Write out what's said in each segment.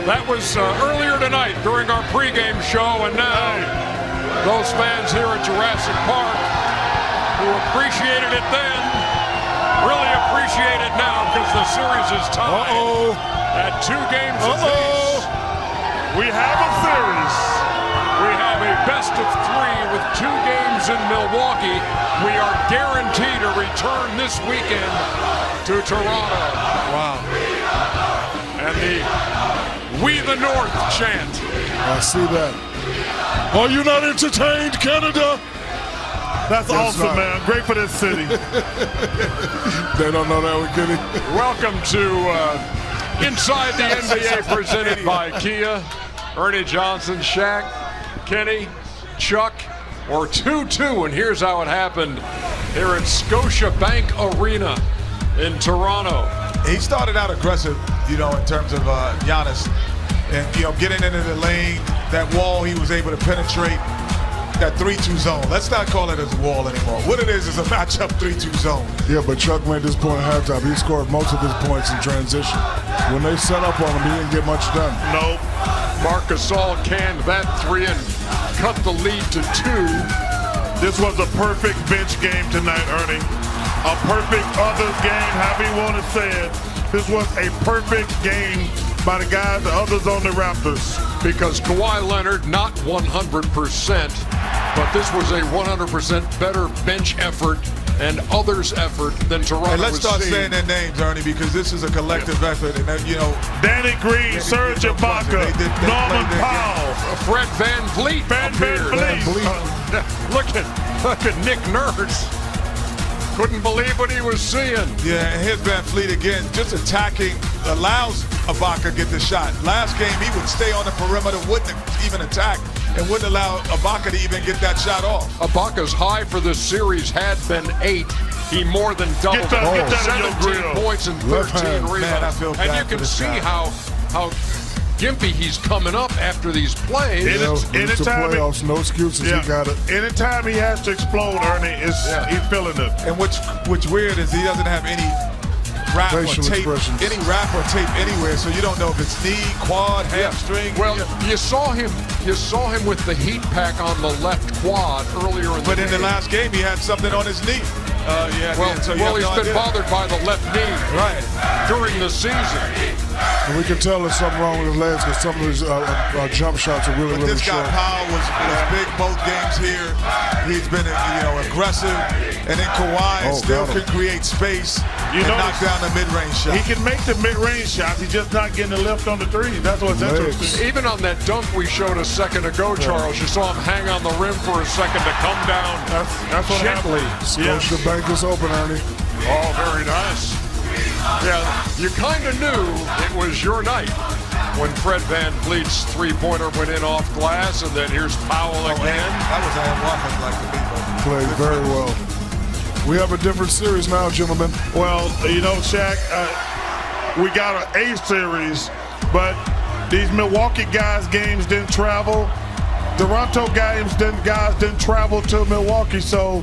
That was earlier tonight during our pregame show, and now those fans here at Jurassic Park who appreciated it then really appreciate it now because the series is tied at 2 games apiece. We have a series. We have a best of 3 with 2 games in Milwaukee. We are guaranteed a return this weekend to Toronto. Wow. And the "We the North" chant. I see that. Are you not entertained, Canada? That's awesome, not. Man. Great for this city. They don't know that we're kidding. Welcome to Inside the NBA presented by Kia. Ernie Johnson, Shaq, Kenny, Chuck, or 2-2. And here's how it happened here at Scotiabank Arena in Toronto. He started out aggressive, you know, in terms of Giannis. And, you know, getting into the lane, that wall he was able to penetrate, that 3-2 zone. Let's not call it a wall anymore. What it is a matchup 3-2 zone. Yeah, but Chuck made this point at halftime. He scored most of his points in transition. When they set up on him, he didn't get much done. Nope. Marc Gasol canned that 3 and cut the lead to 2. This was a perfect bench game tonight, Ernie. A perfect others game, however you want to say it. This was a perfect game by the guys, the others on the Raptors. Because Kawhi Leonard, not 100%, but this was a 100% better bench effort and others effort than Toronto. And let's start saying their names, Ernie, because this is a collective effort. And, you know, Danny Green, Serge Ibaka, Norman Powell, Fred Van Vliet. Van Vliet. Look at Nick Nurse. Couldn't believe what he was seeing. Yeah, and here's Van Vliet again, just attacking, allows Ibaka to get the shot. Last game, he would stay on the perimeter, wouldn't even attack, and wouldn't allow Ibaka to even get that shot off. Ibaka's high for this series had been 8. He more than doubled it. 17 points and 13 rebounds. Man, I feel bad and you can for this see guy. how gimpy he's coming up after these plays. Anytime playoffs, no excuses. He got it. Anytime he has to explode, Ernie, he's feeling it. And what's weird is he doesn't have any rap or tape, anywhere, so you don't know if it's knee, quad, hamstring. Well, you saw him with the heat pack on the left quad earlier in the game. But in the last game, he had something on his knee. He's been bothered by the left knee during the season. And we can tell there's something wrong with his legs because some of his jump shots are really, really short. This guy Powell was big both games here. He's been, aggressive, and then Kawhi still can create space and knock down the mid-range shot. He can make the mid-range shots. He's just not getting the lift on the 3. That's what's interesting. Even on that dunk we showed a second ago, Charles, you saw him hang on the rim for a second to come down that's what gently. Scotiabank is open, Ernie. Oh, very nice. Yeah, you kind of knew it was your night when Fred Van Vliet's 3-pointer went in off glass, and then here's Powell again. That was a walk like to be. Played very well. We have a different series now, gentlemen. Well, Shaq, we got an A series, but these Milwaukee guys' games didn't travel. Toronto guys didn't travel to Milwaukee, so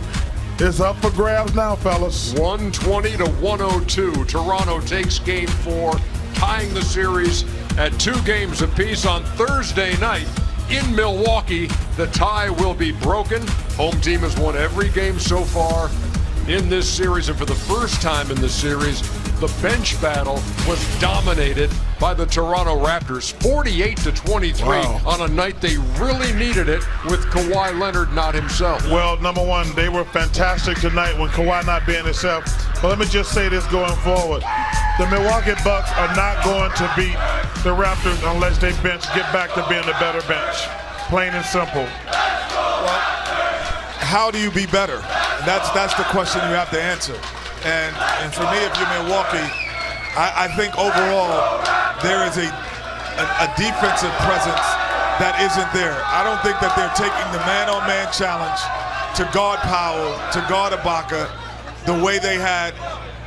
it's up for grabs now, fellas. 120 to 102. Toronto takes game 4, tying the series at 2 games apiece. On Thursday night in Milwaukee, the tie will be broken. Home team has won every game so far in this series, and for the first time in this series, the bench battle was dominated by the Toronto Raptors, 48 to 23 on a night they really needed it with Kawhi Leonard not himself. Well, number one, they were fantastic tonight when Kawhi not being himself. But let me just say this going forward. The Milwaukee Bucks are not going to beat the Raptors unless they get back to being the better bench. Plain and simple. Well, how do you be better? That's the question you have to answer. And for me, if you're Milwaukee, I think overall there is a defensive presence that isn't there. I don't think that they're taking the man-on-man challenge to guard Powell, to guard Ibaka, the way they had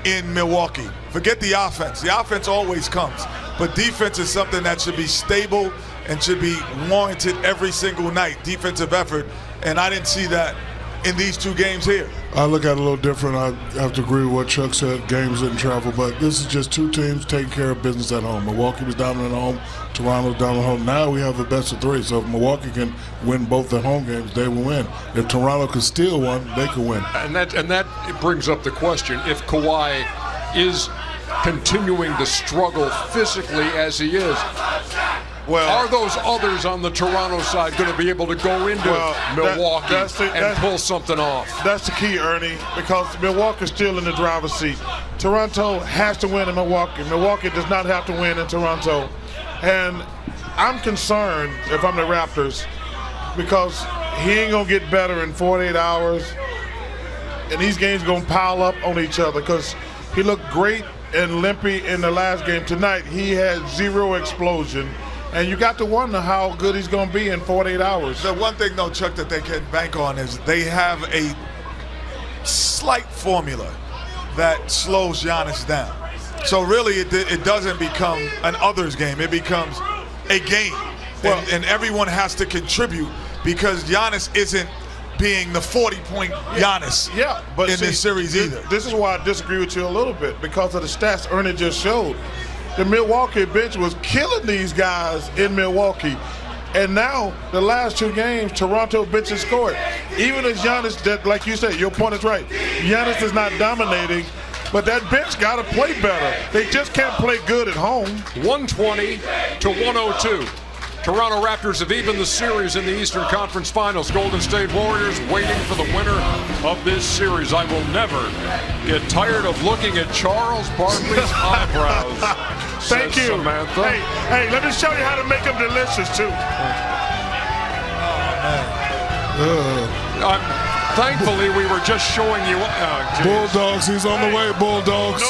in Milwaukee. Forget the offense. The offense always comes. But defense is something that should be stable and should be warranted every single night, defensive effort. And I didn't see that in these 2 games here? I look at it a little different. I have to agree with what Chuck said. Games didn't travel, but this is just 2 teams taking care of business at home. Milwaukee was down at home. Toronto's down at home. Now we have the best of 3. So if Milwaukee can win both their home games, they will win. If Toronto can steal one, they can win. And that brings up the question: if Kawhi is continuing to struggle physically as he is, are those others on the Toronto side going to be able to go into Milwaukee and pull something off? That's the key, Ernie, because Milwaukee's still in the driver's seat. Toronto has to win in Milwaukee. Milwaukee does not have to win in Toronto. And I'm concerned if I'm the Raptors because he ain't going to get better in 48 hours. And these games going to pile up on each other because he looked great and limpy in the last game. Tonight, he had 0 explosion. And you got to wonder how good he's going to be in 48 hours. The one thing, though, Chuck, that they can bank on is they have a slight formula that slows Giannis down. So really, it doesn't become an others game. It becomes a game. And everyone has to contribute because Giannis isn't being the 40-point Giannis in this series either. This is why I disagree with you a little bit because of the stats Ernie just showed. The Milwaukee bench was killing these guys in Milwaukee. And now, the last 2 games, Toronto bench has scored. Even as Giannis, like you said, your point is right. Giannis is not dominating, but that bench got to play better. They just can't play good at home. 120 to 102. Toronto Raptors have evened the series in the Eastern Conference Finals. Golden State Warriors waiting for the winner of this series. I will never get tired of looking at Charles Barkley's eyebrows. Thank you, Samantha. Hey, let me show you how to make them delicious too. Thankfully, we were just showing you. Bulldogs, he's on the way. Bulldogs.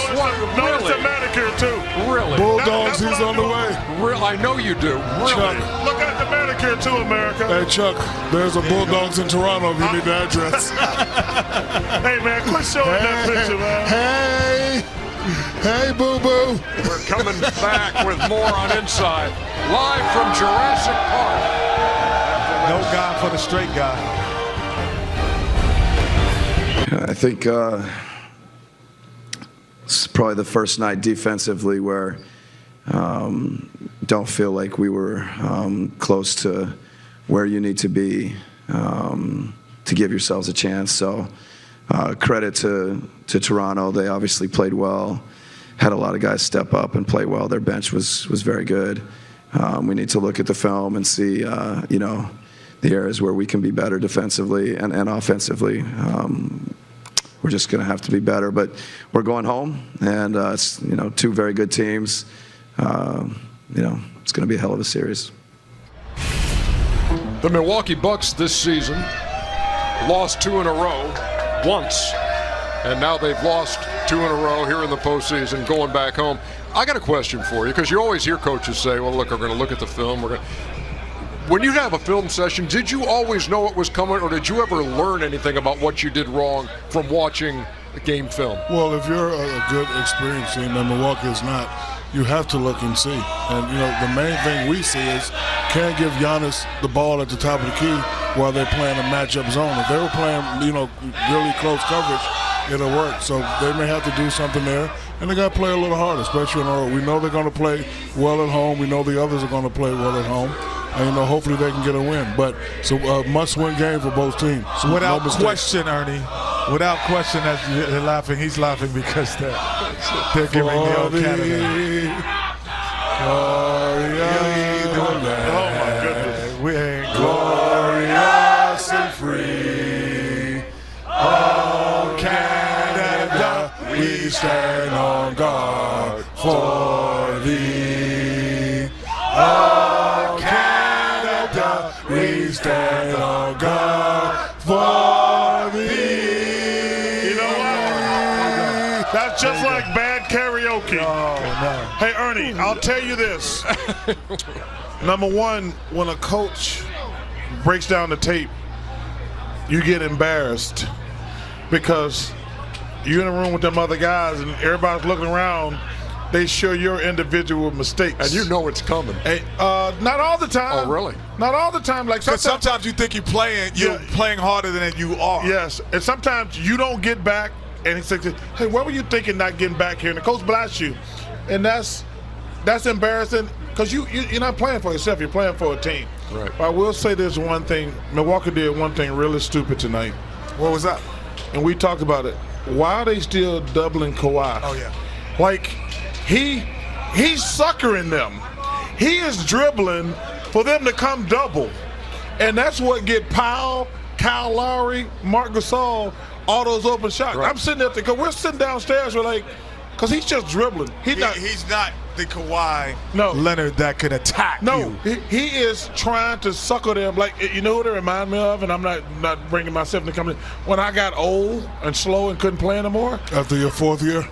Notice the manicure too. Really? Bulldogs, he's on the way. I know you do. Really? Chuck. Look at the manicure too, America. Hey, Chuck, there's a Bulldogs in Toronto if you need the address. Hey, man, quit showing that picture, man. Hey, boo-boo. We're coming back with more on Inside, live from Jurassic Park. No guy for the straight guy. I think it's probably the first night defensively where don't feel like we were close to where you need to be to give yourselves a chance. So credit to Toronto. They obviously played well, had a lot of guys step up and play well. Their bench was very good. We need to look at the film and see, the areas where we can be better defensively and offensively. We're just going to have to be better, but we're going home, and it's 2 very good teams. It's going to be a hell of a series. The Milwaukee Bucks this season lost 2 in a row once, and now they've lost 2 in a row here in the postseason, going back home. I got a question for you, because you always hear coaches say, well, look, we're going to look at the film. When you have a film session, did you always know it was coming, or did you ever learn anything about what you did wrong from watching the game film? Well, if you're a good, experienced team, and Milwaukee is not, you have to look and see. And, the main thing we see is can't give Giannis the ball at the top of the key while they're playing a matchup zone. If they were playing, really close coverage, it'll work. So they may have to do something there. And they got to play a little harder, especially on the road. We know they're going to play well at home. We know the others are going to play well at home. And, hopefully they can get a win. But it's a must-win game for both teams. So without question, Ernie, without question, as you're laughing, he's laughing because they're giving the old Canada. Oh, my goodness. We ain't glorious and free. Oh, Canada, we stand on guard for thee. Oh, Canada, we stand on guard for thee. You know what? That's just like bad karaoke. Oh, no. Hey, Ernie, I'll tell you this. Number one, when a coach breaks down the tape, you get embarrassed because you're in a room with them other guys and everybody's looking around. they show your individual mistakes. And you know it's coming. Hey, not all the time. Oh, really? Not all the time. Like sometimes you think you're playing harder than you are. Yes, and sometimes you don't get back, and he says, "Hey, what were you thinking not getting back here?" And the coach blasts you, and that's embarrassing because you're not playing for yourself. You're playing for a team. Right. But I will say this one thing: Milwaukee did one thing really stupid tonight. What was that? And we talked about it. Why are they still doubling Kawhi? Oh yeah. Like he's suckering them. He is dribbling for them to come double, and that's what get Powell, Kyle Lowry, Marc Gasol all those open shots. Right. I'm sitting there because we're sitting downstairs. We're like, because he's just dribbling. He's not the Kawhi No. Leonard that can attack No, you. he is trying to sucker them. Like, you know what it remind me of? And I'm not bringing myself to come in. When I got old and slow and couldn't play anymore. After your 4th year?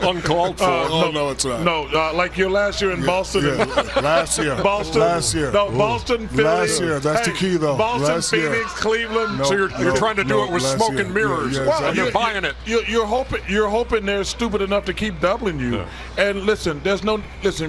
Uncalled for. No, it's not. No, like your last year in Boston. Yeah. Last year. Boston. Last year. No, Boston, Philly. Last year. That's the key, though. Boston, Last year. Phoenix, Cleveland. No, So you're trying to do it with last smoke year. and mirrors. Yeah, Well, exactly. you're buying it. You're hoping they're stupid enough to keep doubling you. Yeah. And listen,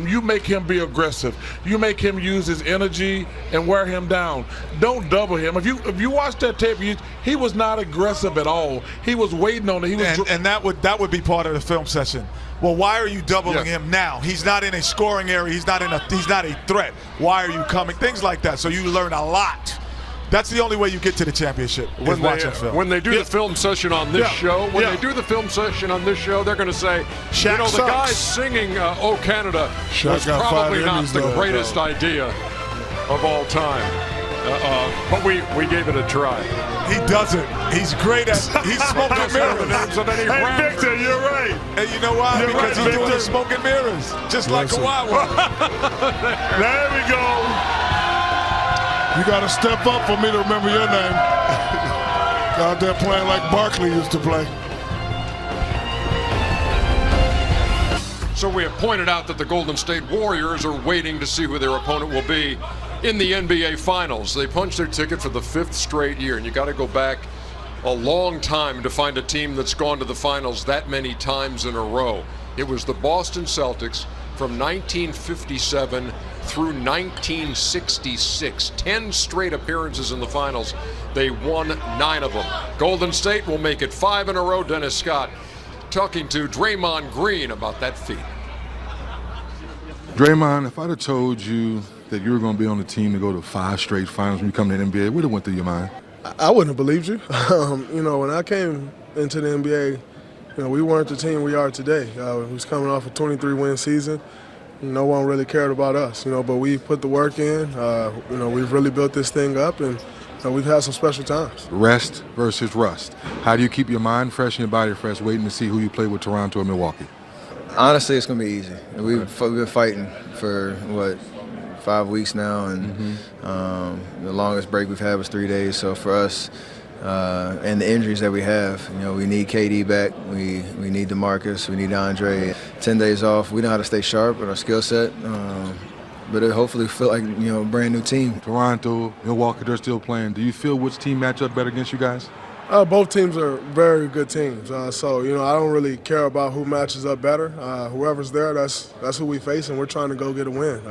you make him be aggressive. You make him use his energy and wear him down. Don't double him. If you watch that tape, he was not aggressive at all. He was waiting on it. He was And that would be part of the film session. Well, why are you doubling him now? He's not in a scoring area. He's not a threat. Why are you coming? Things like that. So you learn a lot. That's the only way you get to the championship. Is watching film. When they do the film session on this show, they do the film session on this show, they're going to say, Shaq the sucks. guy singing "Oh Canada" Shaq was got probably 5 not Emmys, the though. greatest idea of all time. But we gave it a try. He doesn't. He's great at. He's smoking mirrors. Hey, Victor, you're right. And you know why? You're Because right, he's doing Victor. the smoking mirrors, just like Listen. Kawhi was. There we go. You got to step up for me to remember your name. Out there playing like Barkley used to play. So we have pointed out that the Golden State Warriors are waiting to see who their opponent will be in the NBA Finals. They punched their ticket for the 5th straight year, and you got to go back a long time to find a team that's gone to the finals that many times in a row. It was the Boston Celtics from 1957 through 1966. 10 straight appearances in the finals. They won 9 of them. Golden State will make it 5 in a row. Dennis Scott talking to Draymond Green about that feat. Draymond, if I'd have told you that you were going to be on the team to go to 5 straight finals when you come to the NBA, what went through your mind? I wouldn't have believed you. When I came into the NBA, we weren't the team we are today. We was coming off a 23-win season. No one really cared about us, but we put the work in. We've really built this thing up, and we've had some special times. Rest versus rust. How do you keep your mind fresh and your body fresh waiting to see who you play with Toronto or Milwaukee? Honestly, it's going to be easy. We've been fighting for, 5 weeks now, and the longest break we've had was 3 days. So for us, and the injuries that we have, we need KD back, we need DeMarcus, we need Andre. 10 days off, we know how to stay sharp with our skill set, but it hopefully feel like, a brand new team. Toronto, Milwaukee, they're still playing. Do you feel which team match up better against you guys? Both teams are very good teams, so I don't really care about who matches up better. Whoever's there, that's who we face, and we're trying to go get a win.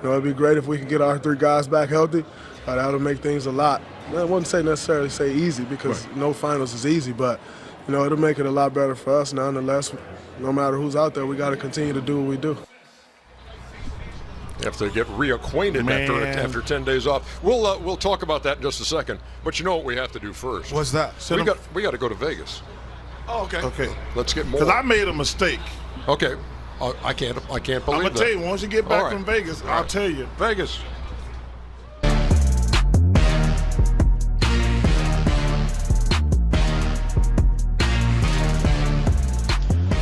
It'd be great if we could get our 3 guys back healthy. That would make things a lot. I wouldn't necessarily say easy because no finals is easy, but it'll make it a lot better for us. Nonetheless, no matter who's out there, we got to continue to do what we do. You have to get reacquainted after 10 days off. We'll talk about that in just a second. But you know what we have to do first? What's that? We got to go to Vegas. Oh, okay. Okay. Let's get more. Because I made a mistake. Okay. I can't believe I'm going to tell you, once you get back from Vegas, I'll tell you. Vegas.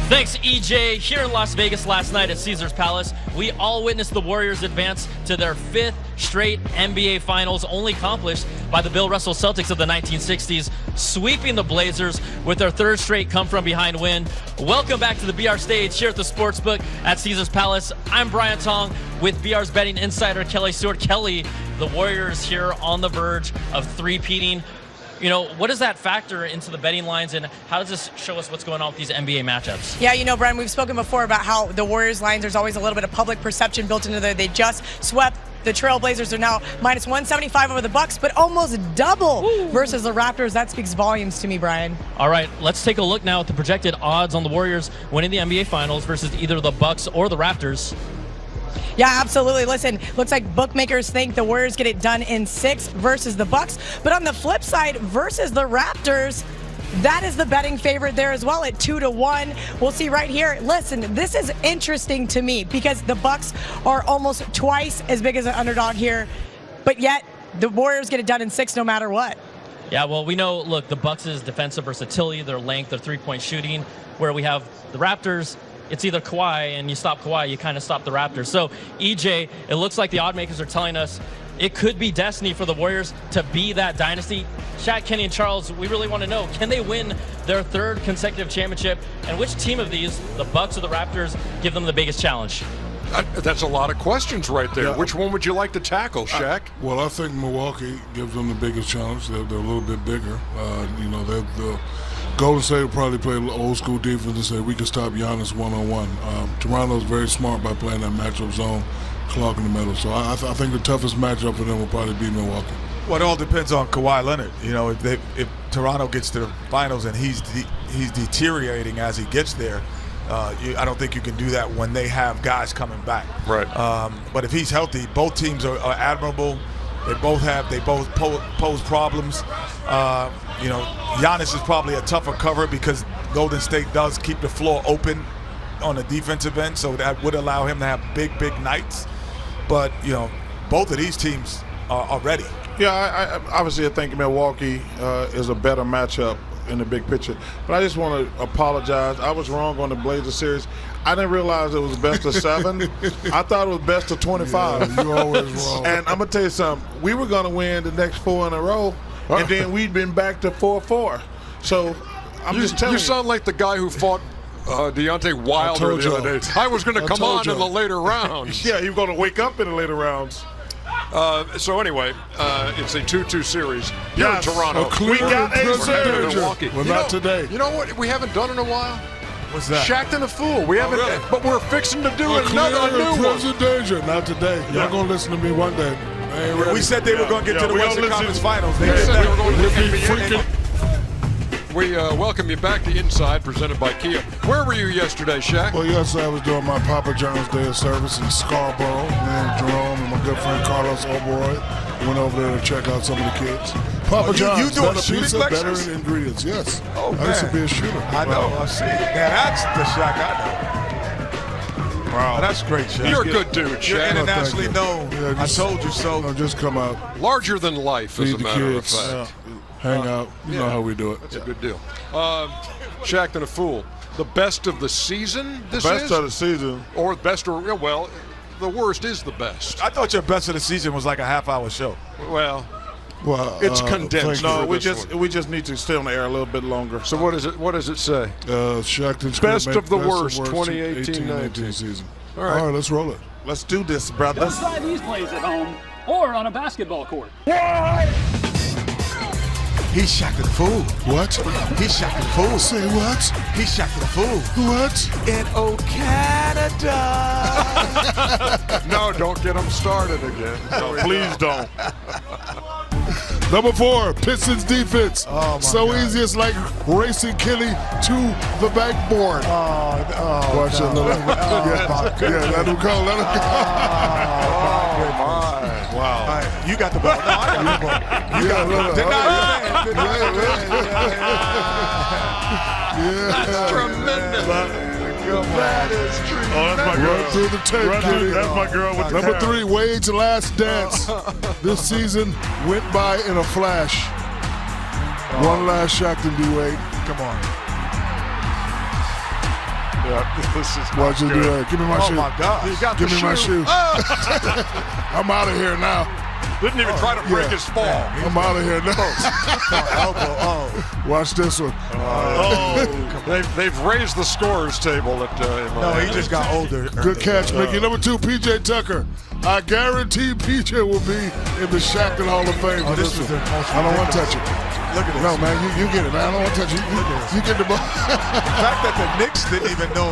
Thanks, EJ. Here in Las Vegas last night at Caesars Palace, we all witnessed the Warriors advance to their 5th straight NBA Finals, only accomplished by the Bill Russell Celtics of the 1960s, sweeping the Blazers with their 3rd straight come-from-behind win. Welcome back to the BR stage here at the Sportsbook at Caesars Palace. I'm Brian Tong with BR's betting insider Kelly Stewart. Kelly, the Warriors here on the verge of three-peating. You know, what does that factor into the betting lines, and how does this show us what's going on with these NBA matchups? Yeah, you know, Brian, we've spoken before about how the Warriors lines, there's always a little bit of public perception built into there. They just swept the Trailblazers. Are now minus 175 over the Bucks, but almost double versus the Raptors. That speaks volumes to me, Brian. All right, let's take a look now at the projected odds on the Warriors winning the NBA Finals versus either the Bucks or the Raptors. Yeah, absolutely. Listen, looks like bookmakers think the Warriors get it done in 6 versus the Bucks. But on the flip side, versus the Raptors, that is the betting favorite there as well at 2-1. We'll see right here. Listen, this is interesting to me because the Bucks are almost twice as big as an underdog here, but yet the Warriors get it done in 6 no matter what. Yeah, well, we know, look, the Bucks' defensive versatility, their length, their three-point shooting, where we have the Raptors, it's either Kawhi, and you stop Kawhi, you kind of stop the Raptors. So, EJ, it looks like the odd makers are telling us it could be destiny for the Warriors to be that dynasty. Shaq, Kenny, and Charles, we really want to know, can they win their 3rd consecutive championship? And which team of these, the Bucks or the Raptors, give them the biggest challenge? That's a lot of questions right there. Yeah. Which one would you like to tackle, Shaq? Well, I think Milwaukee gives them the biggest challenge. They're a little bit bigger. You know, the Golden State will probably play old school defense and say we can stop Giannis one-on-one. Toronto's very smart by playing that matchup zone, clog in the middle. So I think the toughest matchup for them will probably be Milwaukee. Well, it all depends on Kawhi Leonard. You know, if Toronto gets to the finals and he's deteriorating as he gets there, I don't think you can do that when they have guys coming back. Right. But if he's healthy, both teams are admirable. They both pose problems. You know, Giannis is probably a tougher cover because Golden State does keep the floor open on the defensive end, so that would allow him to have big nights. But, you know, both of these teams are ready. Yeah, I obviously I think Milwaukee is a better matchup in the big picture. But I just want to apologize. I was wrong on the Blazers series. I didn't realize it was best of 7. I thought it was best of 25. Yeah, you're always wrong. And I'm going to tell you something. We were going to win the next 4 in a row, and then we'd been back to 4-4. So I'm just telling you. You sound like the guy who fought Deontay Wilder the other day. I was going to come on in the later rounds. Yeah, you were going to wake up in the later rounds. So anyway, it's a 2-2 series here in Toronto. We got a series. Well, not today. You know what we haven't done in a while? What's that? Shaq and a Fool. We haven't, but we're fixing to do another new one. Danger. Not today. Y'all gonna listen to me one day. We said they were going to get to the Western Conference Finals. They said they were going to the NBA. We welcome you back to Inside, presented by Kia. Where were you yesterday, Shaq? Well, yesterday I was doing my Papa John's Day of Service in Scarborough. Me and Jerome and my good friend Carlos Oberoi went over there to check out some of the kids. Papa John's, you doing better shooting pizza, lectures? better ingredients. Yes. Oh, man. I used to be a shooter. I know. I see. Now that's the Shaq I know. Wow. That's great, Shaq. You're a good dude, Shaq. You're internationally known. Yeah, I told you so. No, just come out. Larger than life, as a matter of fact. Hang out. You know how we do it. That's a good deal. Shaq and a Fool. The best of the season, this best is? Of the season. Or best, or, well, the worst is the best. I thought your best of the season was like a half-hour show. Well, it's condensed. No, we just need to stay on the air a little bit longer. So what does it say? Shaq best of the worst, 2018-19 season. All right, let's roll it. Let's do this, brother. Let's try these plays at home or on a basketball court. He's Shaq the Fool. What? He's Shaq the Fool. Say what? He's Shaq the Fool. What? In Canada. No, don't get him started again. No, please don't. Number 4, Pistons defense. Oh, so God. easy, it's like racing Kelly to the backboard. Watch it. No. Let him go. Let him go. Wow. Right, you got the ball. No, I got the ball. You got the ball. That's tremendous. That is tremendous. Oh, that's my girl. Run through the tape, Kenny. That's my girl with the Number cap. 3, Wade's last dance. This season went by in a flash. One last shot to D Wade. Come on. Yeah, this is Watch it do that. Give me my shoe. Oh, my God. You got Give the me my shoe. Oh. I'm out of here now. Didn't even try to break his fall. I'm out of here now. Watch this one. They've raised the scorers table at No, he just got older. Good catch, Mickey. Number 2, P.J. Tucker. I guarantee P.J. will be in the Shaqtin' Hall of Fame. Oh, this was the most I don't want to touch it. Look at this. No, man, you get it, man. I don't want to touch it. You get the ball. The fact that the Knicks didn't even know.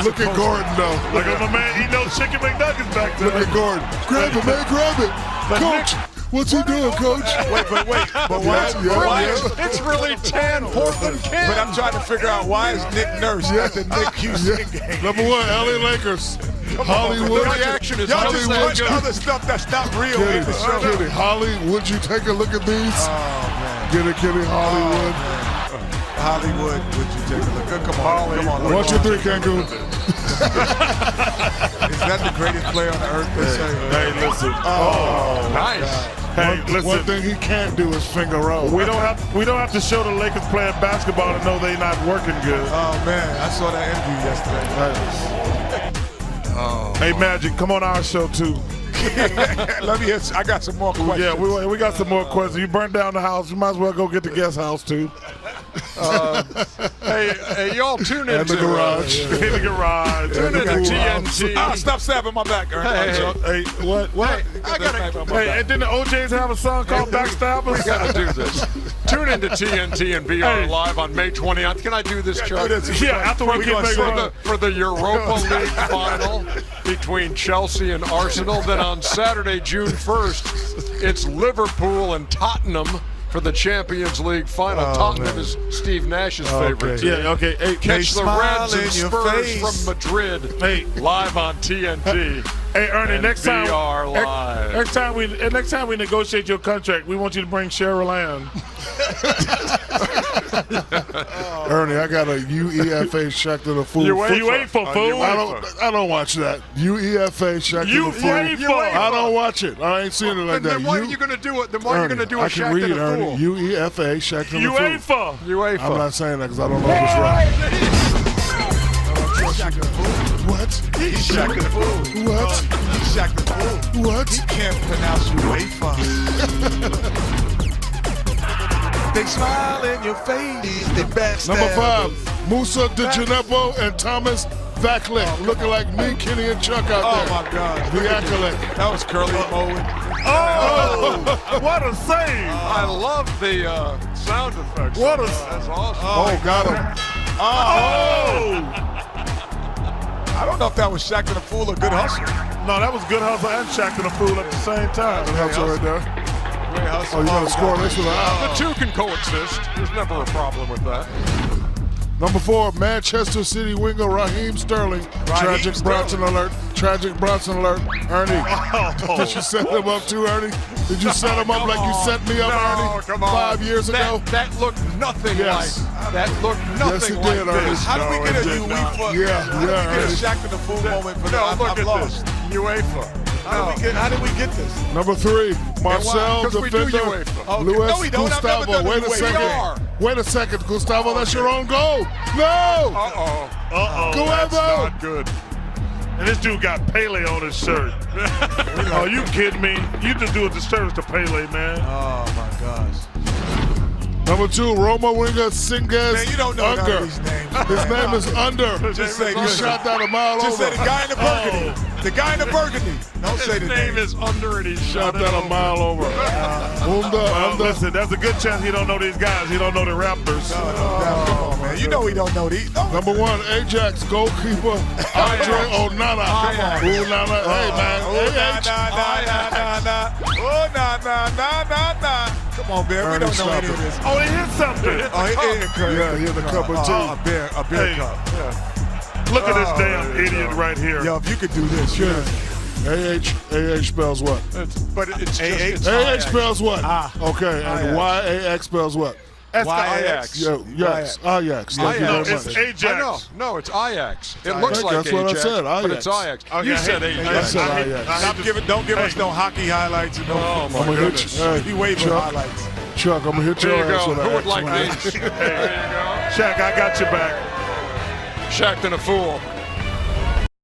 Look at Gordon, though. Look at my man. He knows Chicken McNuggets back there. Look at Gordon. Grab it, man. Grab it. Coach, what's he doing, Coach? Wait. But why it's really 10 Portland Kings. But I'm trying to figure out why is Nick Nurse at the Nick Houston game. Number 1, LA Lakers. Hollywood. The action is Y'all just Hollywood. watch other stuff that's not real in the show. Kitty, Holly, would you take a look at these? Oh, man. Get it, Kitty, Hollywood. Hollywood, would you take a look? Come on. 1, 2, 3, Cancun. Is that the greatest player on the earth? Hey, listen. Oh, nice. Hey, listen. One thing he can't do is finger roll. We don't have to show the Lakers playing basketball to know they're not working good. Oh man, I saw that interview yesterday. Hey, Magic, come on our show too. Let me. I got some more questions. Yeah, we got some more questions. You burned down the house. You might as well go get the guest house too. Hey, y'all tune in In the garage. In the garage. Tune in to TNT. Stop stabbing my back, Ernest. Hey, what? I gotta. Hey, and didn't the OJs have a song called Backstabbers? We gotta do this. Tune into TNT and VR live on May 20th. Can I do this, Chuck? Yeah, after we get for the Europa League final between Chelsea and Arsenal. Then on Saturday, June 1st, it's Liverpool and Tottenham for the Champions League final. Tottenham is Steve Nash's favorite team. Yeah, okay. Hey, Catch the Reds and Spurs face. from Madrid live on TNT. Hey, Ernie, next time VR live. next time we negotiate your contract, we want you to bring Cheryl Ann. Ernie, I got a UEFA Shaqtin' a Fool. UEFA fool. I don't watch that. UEFA Shaqtin' a Fool. I don't watch it. I ain't seen it like that. Then why are you going to do it? Then why are you going to do a I can read, Shaqtin' a Ernie. Fool? UEFA Shaqtin' a Fool. UEFA. I'm not saying that because I don't know if it's right. What? He's Shaqtin' the Fool. What? He's Shaqtin' the Fool. What? He can't pronounce UEFA. They smile in your face. They backstab. Number 5, Musa DeGenepo and Thomas Vacklick, looking like me, Kenny, and Chuck out there. Oh my God. The accolade. That was Curly Moen. Oh, what a save! I love the sound effects. That's awesome. Oh, got him. Oh! I don't know if that was Shaqtin' a Fool or Good Hustle. No, that was Good Hustle and Shaqtin' a Fool at the same time. That's right there. Great hustle. Oh, you got to score this one. The two can coexist. There's never a problem with that. Number 4, Manchester City winger Raheem Sterling. Tragic Bronson alert. Tragic Bronson alert. Ernie, did you set him up too, Ernie? Did you set him up like you set me up, Ernie, 5 years ago? That looked nothing like. That looked nothing Yes, it did, like Ernie. this. How do we get a UEFA? Yeah, Get a Ernie. Shaqtin' the Fool moment for No, that? look I'm at lost. this. UEFA. How did we get this? Number 3, Marcel Because we do defender UEFA. Okay. Luis No, we don't. I've never Gustavo. done Wait a UEFA. second. We are. Wait a second, Gustavo. That's your own goal. No. Uh-oh. Go That's Evo. not good. And this dude got Pele on his shirt. Oh, you kidding me? You just do a disservice to Pele, man. Oh my gosh. Number 2, Roma winger Singes Man, you don't know none Under. of these names. His name is Under. Just say He good. shot that a mile Just over. say the guy in the burgundy. The guy in the burgundy. Don't say His the name is Under and he Shot shot it that a over. mile over. Under. Listen, there's a good chance he don't know these guys. He don't know the Raptors. Come on, man. You know we don't know these. No. Number 1, Ajax goalkeeper Andre Onana. Onana. Hey, man. Oh, nah. Come on, Bear. We don't know any of this. Oh, he hit something. Oh, he hit the cup. Yeah, he hit the cup of tea. A beer Hey. cup. Look at this damn idiot right here. Yo, if you could do this, Sure. AH spells what? But it's just AH spells what? Okay, and YAX spells what? That's the Ajax. Yes, Ajax. Thank you No, very it's much. Ajax. I know. No, it's Ajax. It looks like That's what I Ajax, said, but it's Ajax. Ajax. You said Ajax. I said Ajax. Don't give us no hockey highlights and no. Oh, my I'm gonna hit goodness. you. Hey, He waving Chuck, highlights. Chuck, I'm gonna hit There your you ass go. with Who an would like X. these? There you go. Shaq, I got your back. Shaqtin' a Fool.